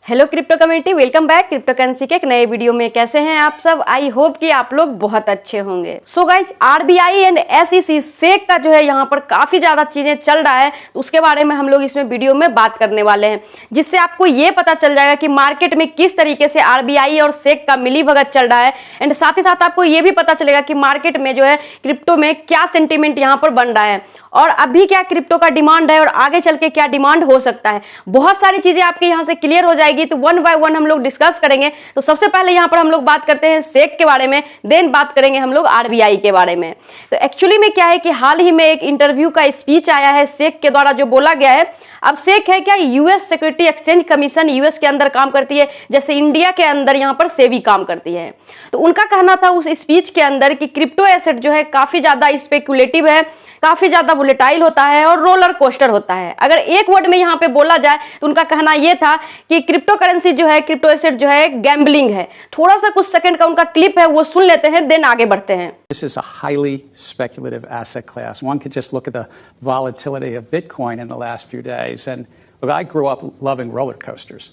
Hello crypto community, welcome back crypto currency के एक नए वीडियो में। कैसे हैं आप सब? आई होप कि आप लोग बहुत अच्छे होंगे। So guys, RBI and SEC SEC का जो है यहाँ पर काफी ज्यादा चीजें चल रहा है, तो उसके बारे में हम लोग इसमें वीडियो में बात करने वाले हैं, जिससे आपको ये पता चल जाएगा कि मार्केट में किस तरीके से आरबीआई और सेक का मिलीभगत चल रहा है। एंड साथ ही साथ आपको ये भी पता चलेगा कि मार्केट में जो है क्रिप्टो में क्या सेंटीमेंट यहाँ पर बन रहा है और अभी क्या क्रिप्टो का डिमांड है और आगे चल के क्या डिमांड हो सकता है। बहुत सारी चीजें आपके यहाँ से क्लियर हो जाएगी, तो वन बाय वन हम लोग डिस्कस करेंगे। तो सबसे पहले यहाँ पर हम लोग बात करते हैं सेक के बारे में, देन बात करेंगे हम लोग आरबीआई के बारे में। तो एक्चुअली में क्या है कि हाल ही में एक इंटरव्यू का स्पीच आया है सेक के द्वारा, जो बोला गया है। अब सेक है क्या? US security exchange commission US के अंदर काम करती है, जैसे इंडिया के अंदर यहाँ पर सेबी काम करती है। तो उनका कहना था उस स्पीच के अंदर कि क्रिप्टो एसेट जो है काफी ज्यादा स्पेकुलेटिव है, काफी ज्यादा वोलेटाइल होता है और रोलर कोस्टर होता है। अगर एक वर्ड में यहाँ पे बोला जाए तो उनका कहना यह था कि क्रिप्टो करेंसी जो है, क्रिप्टो एसेट जो है, गैम्बलिंग है। थोड़ा सा कुछ सेकंड का उनका क्लिप है, वो सुन लेते हैं, देन आगे बढ़ते हैं। This is a highly speculative asset class. One could just look at the volatility of Bitcoin in the last few days. And look, I grew up loving roller coasters.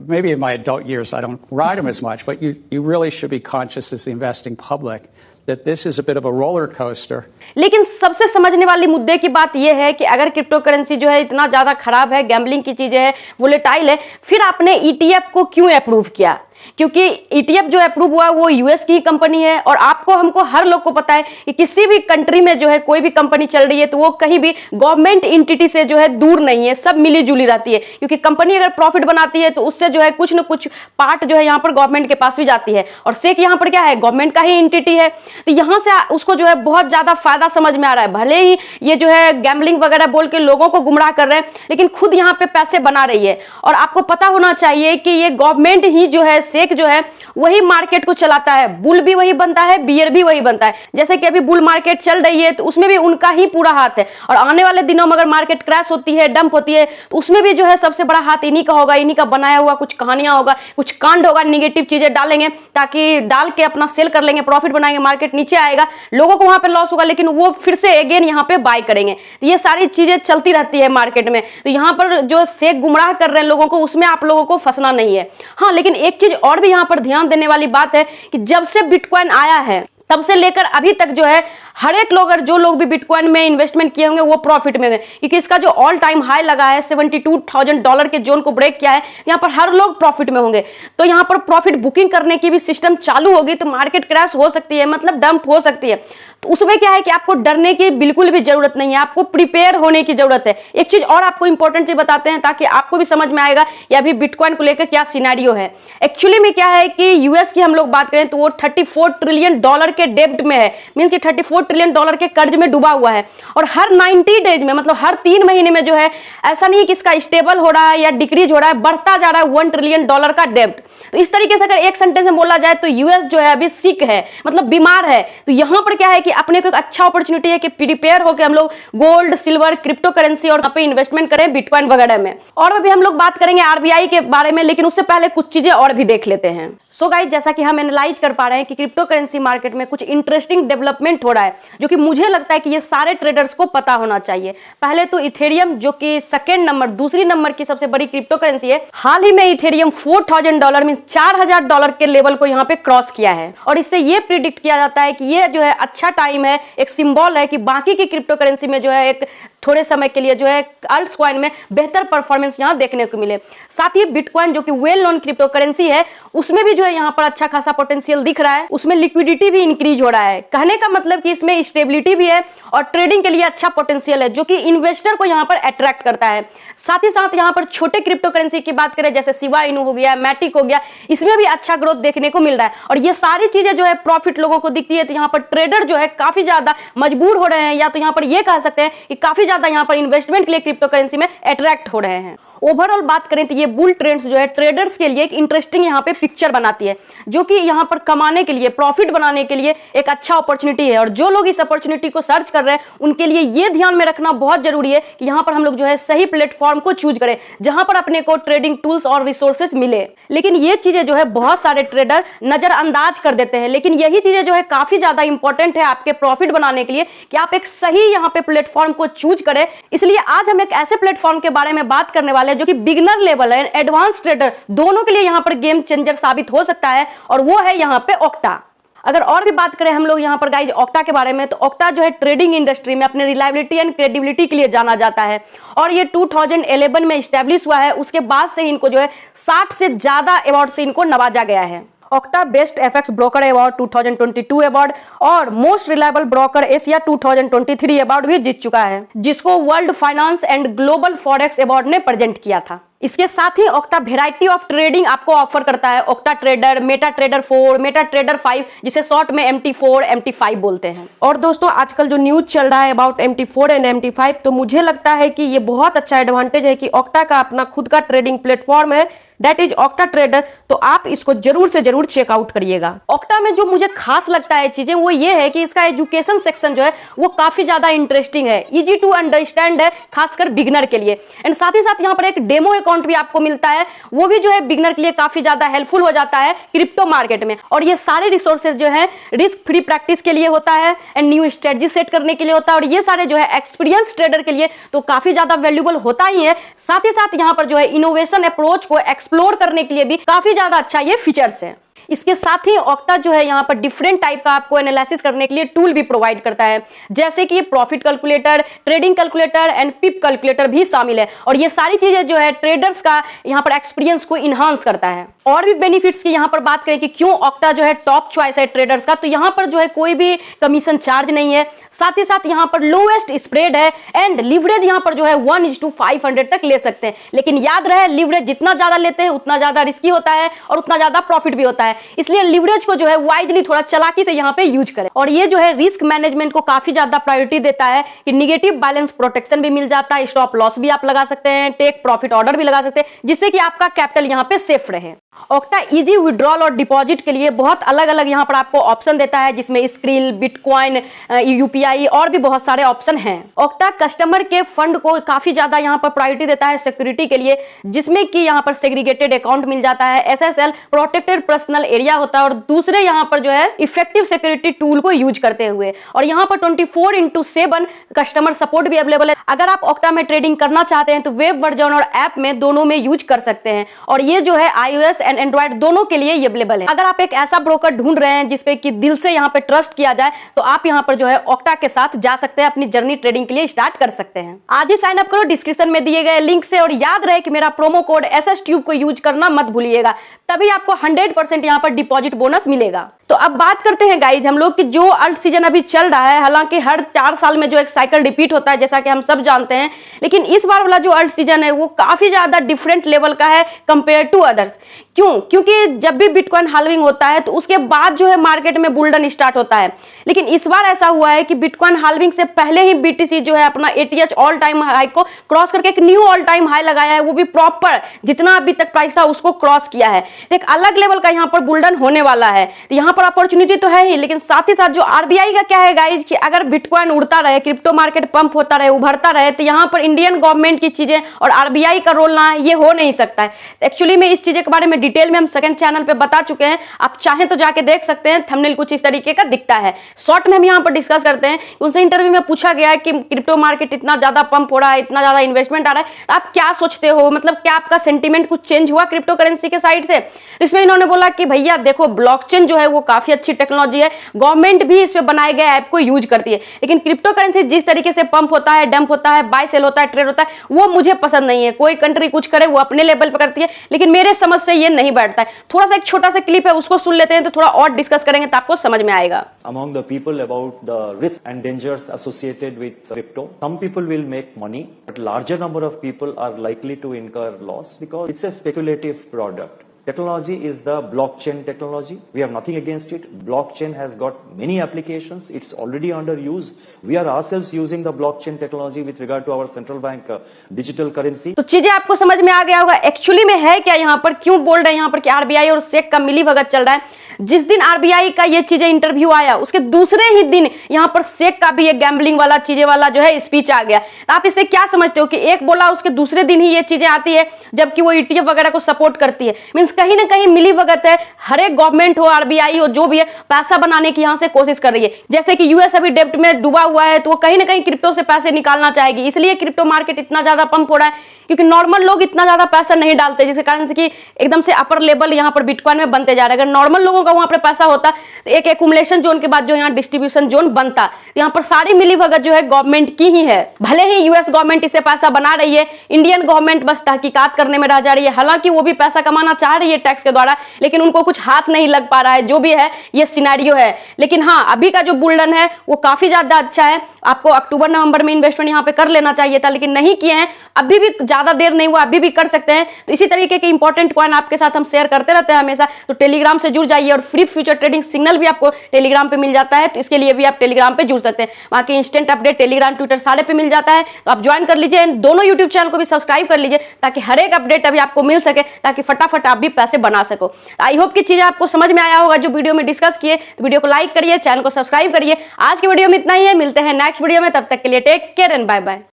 Maybe in my adult years I don't ride them as much, but you really should be conscious as the investing public that this is a bit of a roller coaster. लेकिन सबसे समझने वाली मुद्दे की बात यह है कि अगर क्रिप्टो करेंसी जो है इतना ज्यादा खराब है, गैम्बलिंग की चीजें है, वोलेटाइल है, फिर आपने ईटीएफ को क्यों अप्रूव किया? क्योंकि ईटीएफ जो अप्रूव हुआ वो यूएस की कंपनी है और आपको हमको हर लोग को पता है कि किसी भी कंट्री में जो है कोई भी कंपनी चल रही है तो वो कहीं भी गवर्नमेंट एंटिटी से जो है दूर नहीं है, सब मिली जुली रहती है। क्योंकि कंपनी अगर प्रॉफिट बनाती है तो उससे जो है कुछ ना कुछ पार्ट जो है यहाँ पर गवर्नमेंट के पास भी जाती है, और सेक यहाँ पर क्या है? गवर्नमेंट का ही एंटिटी है। तो यहाँ से उसको जो है बहुत ज्यादा फायदा समझ में आ रहा है। भले ही ये जो है गैम्बलिंग वगैरह बोल के लोगों को गुमराह कर रहे हैं, लेकिन खुद यहाँ पे पैसे बना रही है। और आपको पता होना चाहिए कि ये गवर्नमेंट ही जो है, सेक जो है वही मार्केट को चलाता है। बुल भी वही बनता है, बियर भी वही बनता है। जैसे कि अभी बुल मार्केट चल रही है तो उसमें भी उनका ही पूरा हाथ है, और आने वाले दिनों में अगर मार्केट क्रैश होती है, डंप होती है, तो उसमें भी जो है सबसे बड़ा हाथ इन्हीं का होगा। इन्हीं का बनाया हुआ कुछ कहानियां होगा, कुछ कांड होगा, निगेटिव चीजें डालेंगे ताकि डाल के अपना सेल कर लेंगे, प्रॉफिट बनाएंगे, मार्केट नीचे आएगा, लोगों को वहां पे लॉस होगा, लेकिन वो फिर से अगेन यहाँ पे बाय करेंगे। तो ये सारी चीजें चलती रहती है मार्केट में। तो यहाँ पर जो सेक गुमराह कर रहे हैं लोगों को, उसमें आप लोगों को फंसना नहीं है। हाँ, लेकिन एक चीज और भी यहाँ पर ध्यान देने वाली बात है कि जब से बिटकॉइन आया है तब से लेकर अभी तक जो है हर एक लोग, जो लोग भी बिटकॉइन में इन्वेस्टमेंट किए होंगे वो प्रॉफिट में गए, क्योंकि इसका जो ऑल टाइम हाई लगा है, $72,000 के जोन को ब्रेक किया है, यहाँ पर हर लोग प्रॉफिट में होंगे। तो यहाँ पर प्रॉफिट बुकिंग करने की भी सिस्टम चालू होगी, तो मार्केट क्रैश हो सकती है, मतलब डंप हो सकती है। तो उसमें क्या है कि आपको डरने की बिल्कुल भी जरूरत नहीं है, आपको प्रिपेयर होने की जरूरत है। एक चीज और आपको इंपॉर्टेंट चीज बताते हैं ताकि आपको भी समझ में आएगा कि अभी बिटकॉइन को लेकर क्या सिनेरियो है। एक्चुअली में क्या है कि यूएस की हम लोग बात करें तो वो $34 ट्रिलियन के डेब्ट में है, मींस कि $34 ट्रिलियन के कर्ज में डूबा हुआ है। और हर 90 डेज में, मतलब हर 3 महीने में जो है, ऐसा नहीं कि इसका स्टेबल हो रहा है या डिक्रीज हो रहा है, बढ़ता जा रहा है $1 ट्रिलियन का डेब्ट। तो इस तरीके से अगर एक सेंटेंस में बोला जाए तो यूएस जो है अभी सिक है, मतलब बीमार है। तो यहां पर क्या है कि अपने को एक अच्छा अपॉर्चुनिटी है कि प्रिपेयर होकर हम लोग गोल्ड, सिल्वर, क्रिप्टो करेंसी और यहाँ पे इन्वेस्टमेंट करें, बिटकॉइन वगैरह में। और अभी हम लोग बात करेंगे आरबीआई के बारे में, लेकिन उससे पहले कुछ चीजें और भी देख लेते हैं। सो गाइस, जैसा कि हम एनालाइज कर पा रहे हैं कि क्रिप्टो करेंसी मार्केट में कुछ इंटरेस्टिंग डेवलपमेंट हो रहा है, जो कि मुझे लगता है कि ये सारे ट्रेडर्स को पता होना चाहिए। पहले तो इथेरियम, जो कि सेकंड नंबर, दूसरी नंबर की सबसे बड़ी क्रिप्टो करेंसी है, हाल ही में इथेरियम $4,000 मींस $4,000 के लेवल को यहाँ पे क्रॉस किया है। और इससे ये प्रिडिक्ट किया जाता है कि ये जो है अच्छा टाइम है, एक सिंबल है कि बाकी की क्रिप्टो करेंसी में जो है एक थोड़े समय के लिए जो है अल्ट्स कॉइन में बेहतर परफॉर्मेंस यहाँ देखने को मिले। साथ ही बिटकॉइन, जो कि वेल नोन क्रिप्टो करेंसी है, उसमें भी जो है यहाँ पर अच्छा खासा पोटेंशियल दिख रहा है। उसमें लिक्विडिटी भी इंक्रीज हो रहा है। कहने का मतलब कि इसमें स्टेबिलिटी भी है और ट्रेडिंग के लिए अच्छा पोटेंशियल है, जो कि इन्वेस्टर को यहाँ पर अट्रैक्ट करता है। साथ ही साथ यहाँ पर छोटे क्रिप्टो करेंसी की बात करें, जैसे शिबा इनू हो गया, मैटिक हो गया, इसमें भी अच्छा ग्रोथ देखने को मिल रहा है। और ये सारी चीजें जो है प्रॉफिट लोगों को दिखती है, तो यहाँ पर ट्रेडर जो है काफी ज्यादा मजबूर हो रहे हैं, या तो यहाँ पर ये कह सकते हैं कि काफी ज्यादा यहाँ पर इन्वेस्टमेंट के लिए क्रिप्टो करेंसी में अट्रैक्ट हो रहे हैं। ओवरऑल बात करें तो ये बुल ट्रेंड्स जो है ट्रेडर्स के लिए एक इंटरेस्टिंग यहाँ पे पिक्चर बनाती है, जो कि यहाँ पर कमाने के लिए, प्रॉफिट बनाने के लिए एक अच्छा अपॉर्चुनिटी है। और जो लोग इस अपॉर्चुनिटी को सर्च कर रहे हैं उनके लिए ये ध्यान में रखना बहुत जरूरी है कि यहाँ पर हम लोग जो है सही प्लेटफॉर्म को चूज करें, जहां पर अपने को ट्रेडिंग टूल्स और रिसोर्सेज मिले। लेकिन ये चीजें जो है बहुत सारे ट्रेडर नजरअंदाज कर देते हैं, लेकिन यही चीजें जो है काफी ज्यादा इंपॉर्टेंट है आपके प्रॉफिट बनाने के लिए कि आप एक सही यहाँ पे प्लेटफॉर्म को चूज करें। इसलिए आज हम एक ऐसे प्लेटफॉर्म के बारे में बात करने वाले वाले जो कि बिगनर लेवल है, एडवांस ट्रेडर, दोनों के लिए यहाँ पर गेम चेंजर साबित हो सकता है, और वो है यहाँ पे ऑक्टा। अगर और भी बात करें हम लोग यहाँ पर गाइज ऑक्टा के बारे में, तो ऑक्टा जो है ट्रेडिंग इंडस्ट्री में अपने रिलायबिलिटी एंड क्रेडिबिलिटी के लिए जाना जाता है, और ये 2011 में स्टैब्लिश हुआ है। उसके बाद से इनको जो है 60 से ज्यादा अवार्ड से इनको नवाजा गया है। Octa best FX broker award 2022 award और most reliable broker Asia 2023 award भी जीत चुका है, जिसको World Finance and Global Forex award ने प्रेजेंट किया था। इसके साथ ही ऑक्टा वेराइटी ऑफ ट्रेडिंग आपको ऑफर करता है। Octa Trader, MetaTrader 4, MetaTrader 5, जिसे शॉर्ट में MT4, MT5 बोलते हैं। और दोस्तों आजकल जो न्यूज चल रहा है अबाउट MT4 एंड MT5, तो मुझे लगता है कि ये बहुत अच्छा एडवांटेज है कि ऑक्टा का अपना खुद का ट्रेडिंग प्लेटफॉर्म है, दैट इज ऑक्टा ट्रेडर। तो आप इसको जरूर से जरूर चेकआउट करिएगा। ऑक्टा में जो मुझे खास लगता है चीजें वो ये है कि इसका एजुकेशन सेक्शन जो है वो काफी ज्यादा इंटरेस्टिंग है, इजी टू अंडरस्टैंड है, खासकर बिगनर के लिए। एंड साथ ही साथ यहाँ पर एक डेमो अकाउंट भी आपको मिलता है, वो भी जो है बिगनर के लिए काफी ज्यादा हेल्पफुल हो जाता है क्रिप्टो मार्केट में। और ये सारे रिसोर्सेज जो है रिस्क फ्री प्रैक्टिस के लिए होता है एंड न्यू स्ट्रेटजी सेट करने के लिए होता है, और ये सारे जो है एक्सपीरियंस ट्रेडर के लिए तो काफी ज्यादा वैल्यूएबल होता ही है। साथ ही साथ यहाँ पर जो है इनोवेशन अप्रोच को एक्सप्लोर करने के लिए भी काफी ज्यादा अच्छा ये फीचर्स है। इसके साथ ही ऑक्टा जो है यहाँ पर डिफरेंट टाइप का आपको एनालिसिस करने के लिए टूल भी प्रोवाइड करता है, जैसे कि profit calculator, trading calculator and pip calculator भी शामिल है। और ये सारी चीजें जो है ट्रेडर्स का यहाँ पर एक्सपीरियंस को इनहांस करता है। और भी बेनिफिट्स की यहाँ पर बात करें कि क्यों ऑक्टा जो है टॉप चॉइस है ट्रेडर्स का, तो यहाँ पर जो है कोई भी कमीशन चार्ज नहीं है, साथ ही साथ यहाँ पर लोएस्ट स्प्रेड है एंड लिवरेज यहाँ पर जो है 1:500 तक ले सकते हैं। लेकिन याद रहे लिवरेज जितना ज्यादा लेते हैं उतना ज्यादा रिस्की होता है और उतना ज्यादा प्रॉफिट भी होता है, इसलिए लिवरेज को जो है वाइजली थोड़ा चालाकी से यहाँ पे यूज करें। और ये जो है रिस्क मैनेजमेंट को काफी ज्यादा प्रायोरिटी देता है कि निगेटिव बैलेंस प्रोटेक्शन भी मिल जाता है, स्टॉप लॉस भी आप लगा सकते हैं, टेक प्रॉफिट ऑर्डर भी लगा सकते हैं, जिससे कि आपका कैपिटल यहाँ पे सेफ रहे। ऑक्टा इजी विड्रॉल और डिपॉजिट के लिए बहुत अलग अलग यहाँ पर आपको ऑप्शन देता है, जिसमें स्क्रिल, बिटकॉइन, यूपीआई और भी बहुत सारे ऑप्शन हैं। ऑक्टा कस्टमर के फंड को काफी ज्यादा यहाँ पर प्रायोरिटी देता है सिक्योरिटी के लिए, जिसमें कि यहाँ पर सेग्रीगेटेड अकाउंट मिल जाता है, SSL प्रोटेक्टेड पर्सनल एरिया होता है, और दूसरे यहाँ पर जो है इफेक्टिव सिक्योरिटी टूल को यूज करते हुए। और यहाँ पर 24/7 कस्टमर सपोर्ट भी अवेलेबल है। अगर आप ऑक्टा में ट्रेडिंग करना चाहते हैं तो वेब वर्जन और ऐप में दोनों में यूज कर सकते हैं, और ये जो है iOS एंड एंड्रॉइड दोनों के लिए ये अवेलेबल है। अगर आप एक ऐसा ब्रोकर ढूंढ रहे हैं जिसपे कि दिल से यहाँ पे ट्रस्ट किया जाए, तो आप यहाँ पर जो है ऑक्टा के साथ जा सकते हैं, अपनी जर्नी ट्रेडिंग के लिए स्टार्ट कर सकते हैं। आज ही साइन अप करो डिस्क्रिप्शन में दिए गए लिंक से, और याद रहे कि मेरा प्रोमो कोड SSTube को यूज करना मत भूलिएगा, तभी आपको 100% यहाँ पर डिपॉजिट बोनस मिलेगा। तो अब बात करते हैं गाइज हम लोग कि जो अल्ट सीजन अभी चल रहा है, हालांकि हर 4 साल में जो एक साइकिल रिपीट होता है जैसा कि हम सब जानते हैं, लेकिन इस बार वाला जो अल्ट सीजन है वो काफी ज्यादा डिफरेंट लेवल का है कंपेयर टू अदर्स। क्यों? क्योंकि जब भी बिटकॉइन हाल्विंग होता है तो उसके बाद जो है मार्केट में बुलडन स्टार्ट होता है, लेकिन इस बार ऐसा हुआ है कि बिटकॉइन हाल्विंग से पहले ही BTC जो है अपना ATH ऑल टाइम हाई को क्रॉस करके एक न्यू ऑल टाइम हाई लगाया है, वो भी प्रॉपर जितना अभी तक प्राइस था उसको क्रॉस किया है। एक अलग लेवल का यहाँ पर बुलडन होने वाला है, तो यहाँ पर अपॉर्चुनिटी तो है ही, लेकिन साथ ही साथ जो RBI का क्या है गाइज कि अगर बिटकॉइन उड़ता रहे, क्रिप्टो मार्केट पंप होता रहे, उभरता रहे, तो यहाँ पर इंडियन गवर्नमेंट की चीजें और RBI का रोल ना ये हो नहीं सकता है। एक्चुअली में इस चीजें के बारे में डिटेल में हम सेकंड चैनल पे बता चुके हैं, आप चाहें तो जाके देख सकते हैं। थंबनेल कुछ इस तरीके का दिखता है। शॉर्ट में हम यहाँ पर डिस्कस करते हैं। उनसे इंटरव्यू में पूछा गया है कि क्रिप्टो मार्केट इतना ज्यादा पंप हो रहा है, इतना ज्यादा इन्वेस्टमेंट आ रहा है, आप क्या सोचते हो, मतलब क्या आपका सेंटीमेंट कुछ चेंज हुआ क्रिप्टो करेंसी के साइड से? तो इसमें इन्होंने बोला कि भैया देखो ब्लॉकचेन जो है वो काफी अच्छी टेक्नोलॉजी है, गवर्नमेंट भी इस पे बनाए गए ऐप को यूज करती है, लेकिन क्रिप्टो करेंसी जिस तरीके से पंप होता है, डंप होता है, बाय सेल होता है, ट्रेड होता है, वो मुझे पसंद नहीं है। कोई कंट्री कुछ करे वो अपने लेवल पे करती है, लेकिन मेरे समझ से ये नहीं बैठता है। थोड़ा सा एक छोटा सा क्लिप है, उसको सुन लेते हैं तो थोड़ा और डिस्कस करेंगे तो आपको समझ में आएगा। Among the people about the risks and dangers associated with crypto, some people will make money, but larger number of people are likely to incur loss because it's a speculative product. Technology is the blockchain technology. We have nothing against it. Blockchain has got many applications. It's already under use. We are ourselves using the blockchain technology with regard to our central bank digital currency. तो चीजें आपको समझ में आ गया होगा actually में है क्या यहाँ पर, क्यों बोल रहे हैं यहाँ पर कि RBI और SEC का मिली भगत चल रहा है। जिस दिन RBI का ये चीजें इंटरव्यू आया उसके दूसरे ही दिन यहाँ पर SEC का भी एक गैम्बलिंग वाला चीजें वाला जो है स्पीच आ गया। तो आप इससे क्या समझते हो कि एक बोला उसके दूसरे दिन ही ये चीजें आती है, जबकि वो ETF वगैरह को सपोर्ट करती है। मींस कहीं ना कहीं मिली भगत है। हर एक गवर्नमेंट हो, आरबीआई हो, जो भी है, पैसा बनाने की यहां से कोशिश कर रही है। जैसे कि यूएस अभी डेब्ट में डूबा हुआ है, तो वो कहीं ना कहीं क्रिप्टो से पैसे निकालना चाहेगी, इसलिए क्रिप्टो मार्केट इतना ज्यादा पंप हो रहा है, क्योंकि नॉर्मल लोग इतना ज्यादा पैसा नहीं डालते, जिसके कारण से कि एकदम से अपर लेवल यहाँ पर बिटकॉइन में बनते जा रहे हैं। अगर नॉर्मल लोगों का वहां पर पैसा होता तो एक एक्यूमुलेशन जोन के बाद जो यहाँ डिस्ट्रीब्यूशन जोन बनता, यहाँ पर सारी मिली भगत जो है गवर्नमेंट की ही है। भले ही यूएस गवर्नमेंट इससे पैसा बना रही है, इंडियन गवर्नमेंट बस तहकीकात करने में रह जा रही है। हालांकि वो भी पैसा कमाना चाह रही है टैक्स के द्वारा, लेकिन उनको कुछ हाथ नहीं लग पा रहा है। जो भी है ये सिनेरियो है। लेकिन हाँ, अभी का जो बुलडन है वो काफी ज्यादा अच्छा है। आपको अक्टूबर नवंबर में इन्वेस्टमेंट यहाँ पे कर लेना चाहिए था, लेकिन नहीं किए हैं। अभी भी ज्यादा देर नहीं हुआ, अभी भी कर सकते हैं। तो इसी तरीके के इंपॉर्टेंट कॉइन आपके साथ हम शेयर करते रहते हैं हमेशा। तो टेलीग्राम से जुड़ जाइए, और फ्री फ्यूचर ट्रेडिंग सिग्नल भी आपको टेलीग्राम पे मिल जाता है, तो इसके लिए भी आप टेलीग्राम पे जुड़ सकते हैं। वहाँ की इंस्टेंट अपडेट टेलीग्राम, ट्विटर सारे पे मिल जाता है, तो आप ज्वाइन कर लीजिए। दोनों यूट्यूब चैनल को भी सब्सक्राइब कर लीजिए, ताकि हर एक अपडेट अभी आपको मिल सके, ताकि फटाफट आप भी पैसे बना सको। आई होप की चीजें आपको समझ में आया होगा जो वीडियो में डिस्कस किए। तो वीडियो को लाइक करिए, चैनल को सब्सक्राइब करिए। आज की वीडियो में इतना ही है, मिलते हैं नेक्स्ट वीडियो में। तब तक के लिए take care and bye bye.